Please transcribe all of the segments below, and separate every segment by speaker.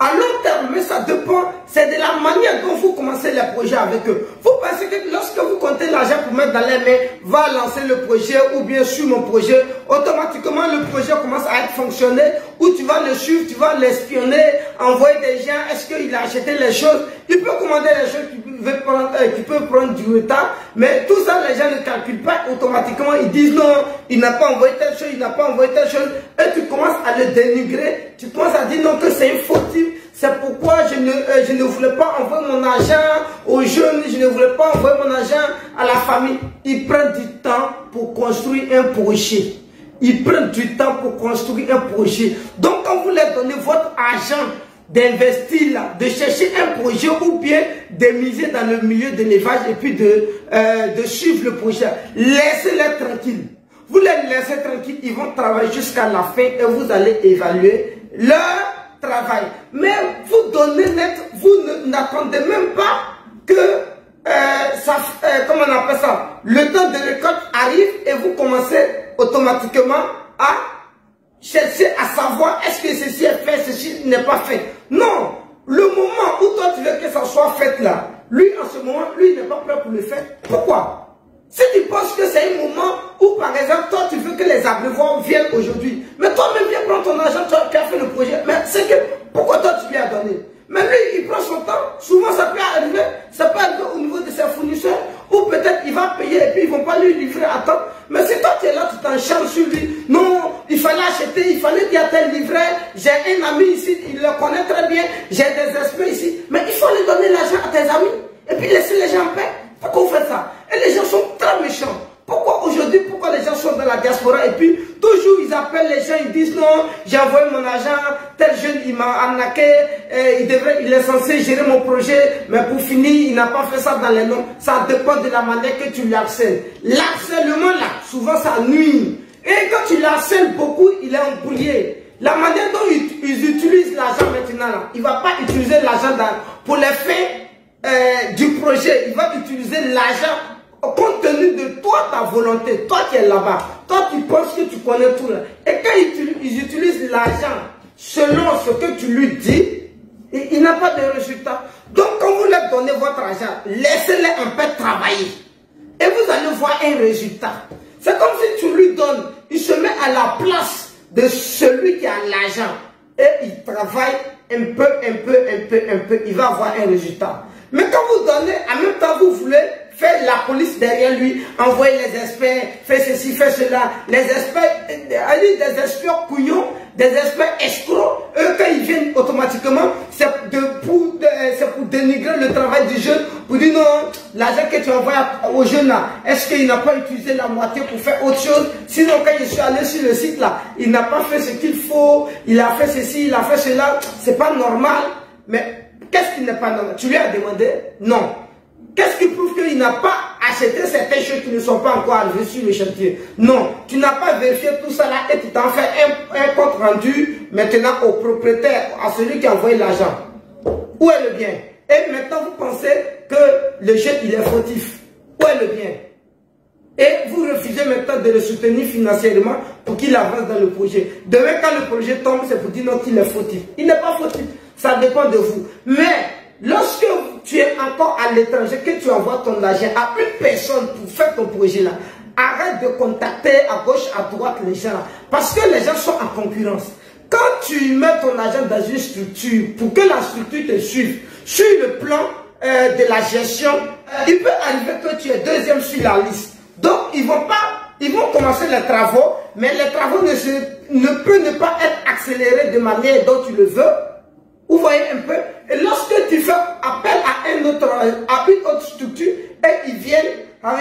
Speaker 1: À long terme, mais ça dépend, c'est de la manière dont vous commencez les projets avec eux. Vous pensez que lorsque vous comptez l'argent pour mettre dans les mains, va lancer le projet ou bien suivre mon projet, automatiquement le projet commence à être fonctionné, ou tu vas le suivre, tu vas l'espionner, envoyer des gens, est-ce qu'il a acheté les choses, il peut commander les choses qui peuvent prendre du retard, mais tout ça les gens ne calculent pas automatiquement, ils disent non, il n'a pas envoyé telle chose, il n'a pas envoyé telle chose, et tu commences à le dénigrer, tu commences à dire non que c'est un fautif. C'est pourquoi je ne voulais pas envoyer mon argent aux jeunes, je ne voulais pas envoyer mon argent à la famille. Ils prennent du temps pour construire un projet. Ils prennent du temps pour construire un projet. Donc quand vous leur donnez votre argent d'investir là, de chercher un projet ou bien de miser dans le milieu de l'élevage et puis de suivre le projet, laissez-les tranquilles. Vous les laissez tranquilles, ils vont travailler jusqu'à la fin et vous allez évaluer leur travail. Mais vous donnez net, vous n'attendez même pas que comment on appelle ça, le temps de récolte arrive et vous commencez automatiquement à chercher à savoir est-ce que ceci est fait, ceci n'est pas fait. Non, le moment où toi tu veux que ça soit fait là, lui en ce moment, lui n'est pas prêt pour le faire. Pourquoi? Si tu penses que c'est un moment où, par exemple, toi, tu veux que les abreuvoirs viennent aujourd'hui, mais toi-même, viens prendre ton argent, toi qui as fait le projet, mais c'est que, pourquoi toi, tu lui as donné? Mais lui, il prend son temps, souvent ça peut arriver au niveau de ses fournisseurs, ou peut-être il va payer et puis ils ne vont pas lui livrer à temps. Mais si toi, tu es là, tu t'en charges sur lui, non, il fallait acheter, il fallait dire à tel livret, j'ai un ami ici, il le connaît très bien, j'ai des experts ici, mais il faut lui donner l'argent à tes amis, et puis laisser les gens en paix. Pourquoi vous faites ça? Et les gens sont très méchants. Pourquoi aujourd'hui, pourquoi les gens sont dans la diaspora et puis toujours ils appellent les gens, ils disent non, j'ai envoyé mon argent, tel jeune il m'a arnaqué, il est censé gérer mon projet, mais pour finir, il n'a pas fait ça dans les noms. Ça dépend de la manière que tu l'harcèles. L'harcèlement là, souvent ça nuit. Et quand tu l'harcèles beaucoup, il est embrouillé. La manière dont ils utilisent l'argent maintenant là, il ne va pas utiliser l'argent pour les fins du projet, il va utiliser l'argent compte tenu de toi, ta volonté, toi qui es là-bas, toi tu penses que tu connais tout là. Et quand ils utilisent l'argent selon ce que tu lui dis, il n'a pas de résultat. Donc quand vous leur donnez votre argent, laissez-les un peu travailler. Et vous allez voir un résultat. C'est comme si tu lui donnes, il se met à la place de celui qui a l'argent. Et il travaille un peu, il va avoir un résultat. Mais quand vous donnez, en même temps vous voulez faire la police derrière lui, envoyer les experts, faire ceci, faire cela. Les experts, des experts couillons, des experts escrocs, eux quand ils viennent automatiquement, c'est pour dénigrer le travail du jeune, pour dire non, l'argent que tu envoies au jeune là, est-ce qu'il n'a pas utilisé la moitié pour faire autre chose? Sinon quand je suis allé sur le site là, il n'a pas fait ce qu'il faut, il a fait ceci, il a fait cela, c'est pas normal. Mais qu'est-ce qui n'est pas normal? Tu lui as demandé? Non. Qu'est-ce qui prouve qu'il n'a pas acheté certaines choses qui ne sont pas encore arrivées sur le chantier? Non. Tu n'as pas vérifié tout ça là et tu t'en fais un compte rendu maintenant au propriétaire, à celui qui a envoyé l'argent. Où est le bien? Et maintenant vous pensez que le jeune il est fautif. Où est le bien? Et vous refusez maintenant de le soutenir financièrement pour qu'il avance dans le projet. Demain quand le projet tombe, c'est pour dire non qu'il est fautif. Il n'est pas fautif. Ça dépend de vous. Mais lorsque tu es encore à l'étranger, que tu envoies ton argent à une personne pour faire ton projet là, arrête de contacter à gauche, à droite les gens là. Parce que les gens sont en concurrence. Quand tu mets ton argent dans une structure, pour que la structure te suive, sur le plan de la gestion, il peut arriver que tu es deuxième sur la liste. Donc ils vont commencer les travaux, mais les travaux ne peuvent pas être accélérés de manière dont tu le veux. Vous voyez un peu? Et lorsque tu fais appel à une autre structure, et ils viennent, à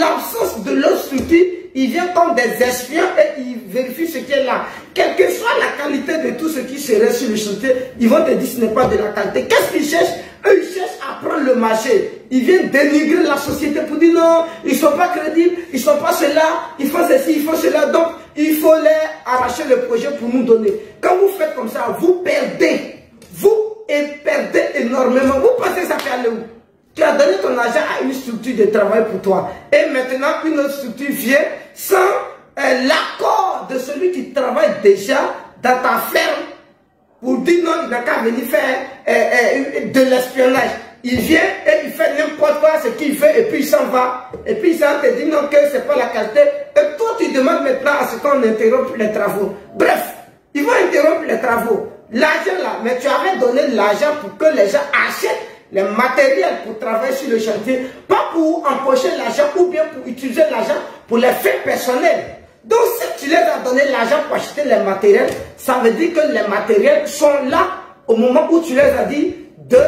Speaker 1: l'absence de l'autre structure, ils viennent comme des espions et ils vérifient ce qui est là. Quelle que soit la qualité de tout ce qui serait sur le chantier, ils vont te dire que ce n'est pas de la qualité. Qu'est-ce qu'ils cherchent? Eux, ils cherchent à prendre le marché. Ils viennent dénigrer la société pour dire non, ils ne sont pas crédibles, ils ne sont pas cela, ils font ceci, ils font cela. Donc, il faut les arracher le projet pour nous donner. Quand vous faites comme ça, vous perdez. Vous perdez énormément. Vous pensez que ça fait aller où? Tu as donné ton argent à une structure de travail pour toi. Et maintenant, une autre structure vient sans l'accord de celui qui travaille déjà dans ta ferme pour dire non, il n'a qu'à venir faire de l'espionnage. Il vient et il fait n'importe quoi ce qu'il fait et puis il s'en va. Et puis il s'en te dit non que c'est pas la qualité. Et toi tu demandes maintenant à ce qu'on interrompe les travaux. Bref, ils vont interrompre les travaux. L'argent là, mais tu avais donné l'argent pour que les gens achètent les matériels pour travailler sur le chantier, pas pour empocher l'argent ou bien pour utiliser l'argent pour les faits personnels. Donc si tu les as donné l'argent pour acheter les matériels, ça veut dire que les matériels sont là au moment où tu les as dit de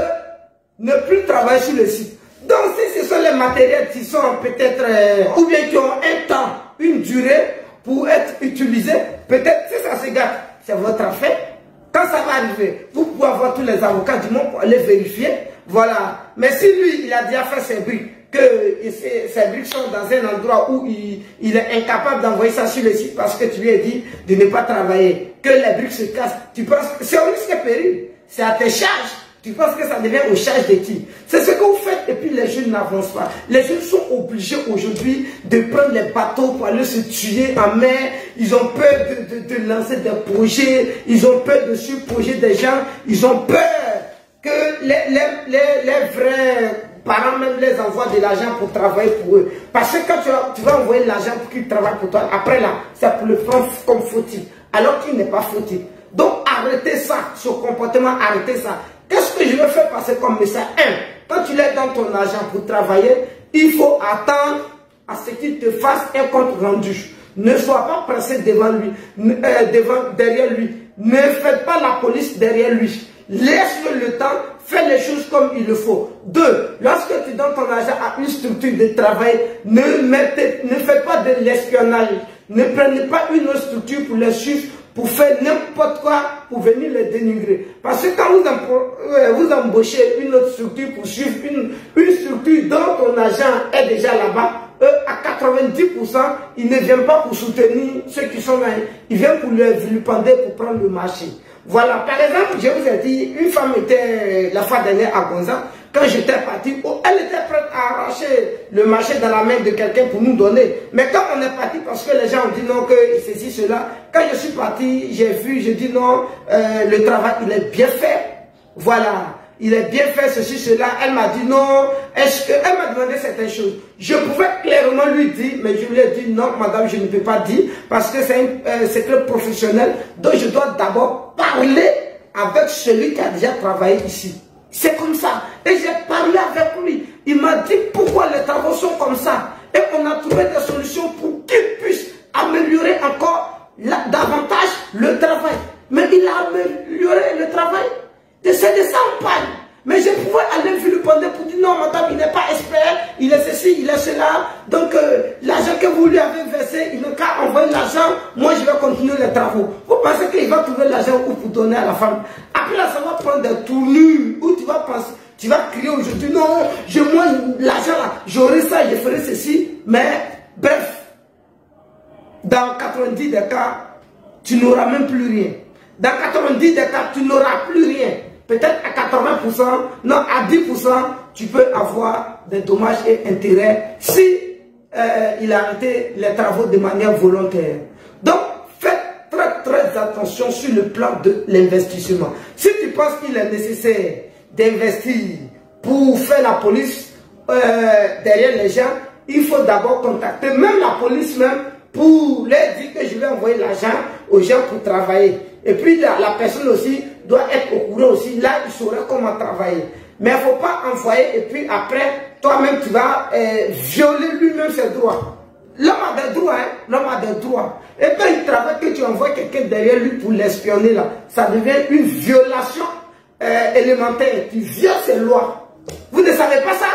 Speaker 1: ne plus travailler sur le site. Donc si ce sont les matériels qui sont peut-être, ou bien qui ont un temps, une durée pour être utilisés, peut-être si ça se gâte, c'est votre affaire. Quand ça va arriver, vous pouvez avoir tous les avocats du monde pour aller vérifier. Voilà. Mais si lui, il a déjà fait ses briques, que ces briques sont dans un endroit où il est incapable d'envoyer ça sur le site parce que tu lui as dit de ne pas travailler, que les briques se cassent, tu penses que c'est au risque et péril, c'est à tes charges. Tu penses que ça devient aux charges de qui? C'est ce que vous faites et puis les jeunes n'avancent pas. Les jeunes sont obligés aujourd'hui de prendre les bateaux pour aller se tuer en mer. Ils ont peur de lancer des projets. Ils ont peur de surprojeter des gens. Ils ont peur que les vrais parents même les envoient de l'argent pour travailler pour eux. Parce que quand tu vas envoyer l'argent pour qu'ils travaillent pour toi, après là, c'est pour le prendre comme fautif. Alors qu'il n'est pas fautif. Donc arrêtez ça, ce comportement, arrêtez ça. Qu'est-ce que je veux faire passer comme message? 1. Quand tu laisses dans ton argent pour travailler, il faut attendre à ce qu'il te fasse un compte rendu. Ne sois pas pressé devant lui, derrière lui. Ne faites pas la police derrière lui. Laisse-le le temps, fais les choses comme il le faut. 2. Lorsque tu donnes ton argent à une structure de travail, ne faites pas de l'espionnage. Ne prenez pas une autre structure pour les suivre, pour faire n'importe quoi, pour venir les dénigrer. Parce que quand vous embauchez une autre structure pour suivre une structure dont ton agent est déjà là-bas, eux, à 90%, ils ne viennent pas pour soutenir ceux qui sont là. Ils viennent pour lui pendre pour prendre le marché. Voilà, par exemple, je vous ai dit, une femme était la fois dernière à Gonza. Quand j'étais parti, elle était prête à arracher le marché dans la main de quelqu'un pour nous donner. Mais quand on est parti, parce que les gens ont dit non, que ceci, cela, quand je suis parti, j'ai vu, j'ai dit non, le travail, il est bien fait. Voilà, il est bien fait, ceci, cela. Elle m'a dit non, elle m'a demandé certaines choses. Je pouvais clairement lui dire, mais je lui ai dit non, madame, je ne peux pas dire, parce que c'est un secret professionnel, donc je dois d'abord parler avec celui qui a déjà travaillé ici. C'est comme ça. Et j'ai parlé avec lui. Il m'a dit pourquoi les travaux sont comme ça. Et on a trouvé des solutions pour qu'il puisse améliorer encore davantage le travail. Mais il a amélioré le travail. Et c'est de ça on parle. Mais je pouvais aller lui demander pour dire non, madame, il n'est pas expert, il est ceci, il est cela. Donc l'argent que vous lui avez versé, il n'a qu'à envoyer l'argent, moi je vais continuer les travaux. Vous pensez qu'il va trouver l'argent pour donner à la femme? Après là, ça va prendre des tournures où tu vas penser, tu vas crier aujourd'hui, non, moi l'argent là, j'aurai ça, je ferai ceci. Mais bref, dans 90 des cas, tu n'auras même plus rien. Dans 90 des cas, tu n'auras plus rien. Peut-être à 80%, non, à 10%, tu peux avoir des dommages et intérêts si il a arrêté les travaux de manière volontaire. Donc, faites très attention sur le plan de l'investissement. Si tu penses qu'il est nécessaire d'investir pour faire la police derrière les gens, il faut d'abord contacter même la police même pour leur dire que je vais envoyer l'argent aux gens pour travailler. Et puis la personne aussi doit être au courant aussi. Là, il saurait comment travailler. Mais il ne faut pas envoyer et puis après, toi-même, tu vas violer lui-même ses droits. L'homme a des droits, hein? L'homme a des droits. Et quand il travaille, que tu envoies quelqu'un derrière lui pour l'espionner, là, ça devient une violation élémentaire. Tu violes ses lois. Vous ne savez pas ça?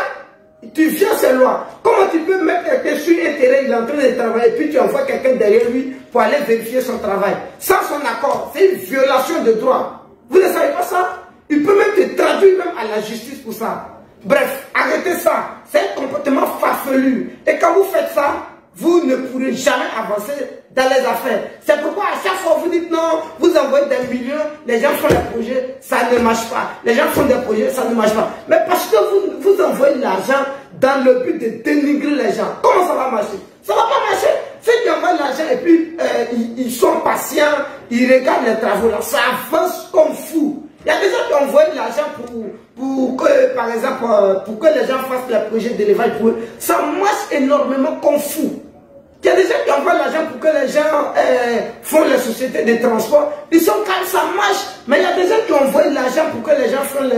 Speaker 1: Tu violes ses lois. Comment tu peux mettre quelqu'un sur un terrain, il est en train de travailler, et puis tu envoies quelqu'un derrière lui pour aller vérifier son travail sans son accord? C'est une violation de droit. Vous ne savez pas ça? Il peut même te traduire même à la justice pour ça. Bref, arrêtez ça. C'est un comportement farfelu. Et quand vous faites ça, vous ne pourrez jamais avancer dans les affaires. C'est pourquoi à chaque fois vous dites non, vous envoyez des millions, les gens font des projets, ça ne marche pas. Les gens font des projets, ça ne marche pas. Mais parce que vous envoyez l'argent dans le but de dénigrer les gens. Comment ça va marcher? Ça ne va pas marcher. Ceux qui envoient l'argent et puis ils sont patients, ils regardent les travaux là, ça avance comme fou. Il y a des gens qui envoient l'argent pour que, par exemple, pour que les gens fassent le projet d'élevage pour eux. Ça marche énormément comme fou. Il y a des gens qui envoient l'argent pour que les gens font les sociétés de transport. Ils sont calmes, ça marche. Mais il y a des gens qui envoient l'argent pour que les gens fassent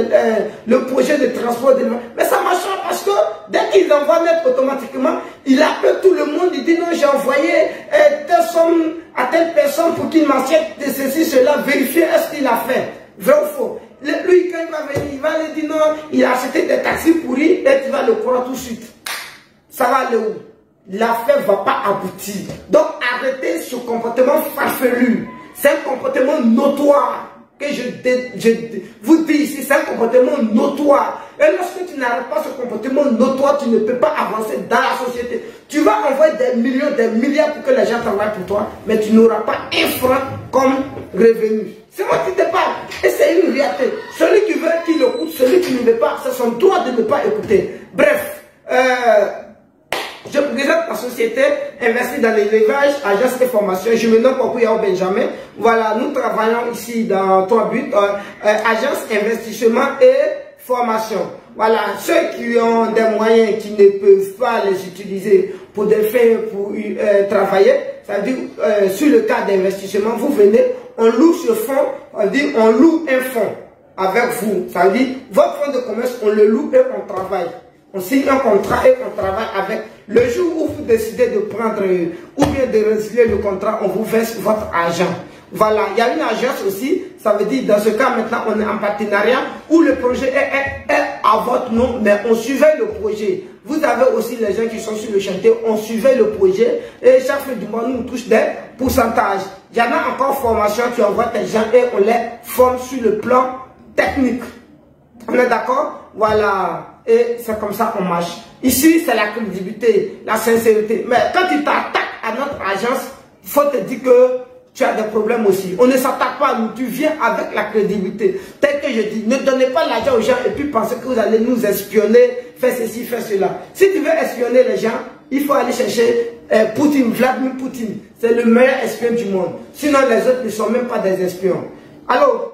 Speaker 1: le projet de transport. Mais ça marche pas parce que dès qu'ils envoient net automatiquement, il appelle tout le monde. Il dit non, j'ai envoyé telle somme à telle personne pour qu'il m'achète de ceci, cela. Vérifier est-ce qu'il a fait. Vrai ou faux? Lui, quand il va venir, il va lui dire non, il a acheté des taxis pourris et tu vas le croire tout de suite. Ça va aller où? L'affaire ne va pas aboutir. Donc arrêtez ce comportement farfelu. C'est un comportement notoire que je vous dis ici, c'est un comportement notoire. Et lorsque tu n'arrêtes pas ce comportement notoire, tu ne peux pas avancer dans la société. Tu vas envoyer des millions, des milliards pour que les gens travaillent pour toi, mais tu n'auras pas un franc comme revenu. C'est moi qui te parle. Et c'est une réalité. Celui qui veut qu'il écoute, celui qui ne veut pas, c'est son droit de ne pas écouter. Bref, je présente la société investie dans l'élevage, agence de formation. Je me nomme Yao Benjamin. Voilà, nous travaillons ici dans 3 buts. Agence, investissement et formation. Voilà, ceux qui ont des moyens qui ne peuvent pas les utiliser pour des fins pour travailler, c'est-à-dire sur le cas d'investissement, vous venez, on loue ce fonds, on loue un fonds avec vous. C'est-à-dire, votre fonds de commerce, on le loue et on travaille. On signe un contrat et on travaille avec. Le jour où vous décidez de prendre ou bien de résilier le contrat, on vous verse votre argent. Voilà, il y a une agence aussi, ça veut dire dans ce cas maintenant on est en partenariat où le projet est à votre nom, mais on suivait le projet. Vous avez aussi les gens qui sont sur le chantier, on suivait le projet et chaque fin du mois nous on touche des pourcentages. Il y en a encore formation qui envoie des gens et on les forme sur le plan technique. On est d'accord? Voilà. Et c'est comme ça qu'on marche. Ici, c'est la crédibilité, la sincérité. Mais quand tu t'attaques à notre agence, il faut te dire que tu as des problèmes aussi. On ne s'attaque pas à nous. Tu viens avec la crédibilité. Tel que je dis, ne donnez pas l'argent aux gens et puis pensez que vous allez nous espionner, faire ceci, faire cela. Si tu veux espionner les gens, il faut aller chercher Poutine, Vladimir Poutine. C'est le meilleur espion du monde. Sinon, les autres ne sont même pas des espions. Alors,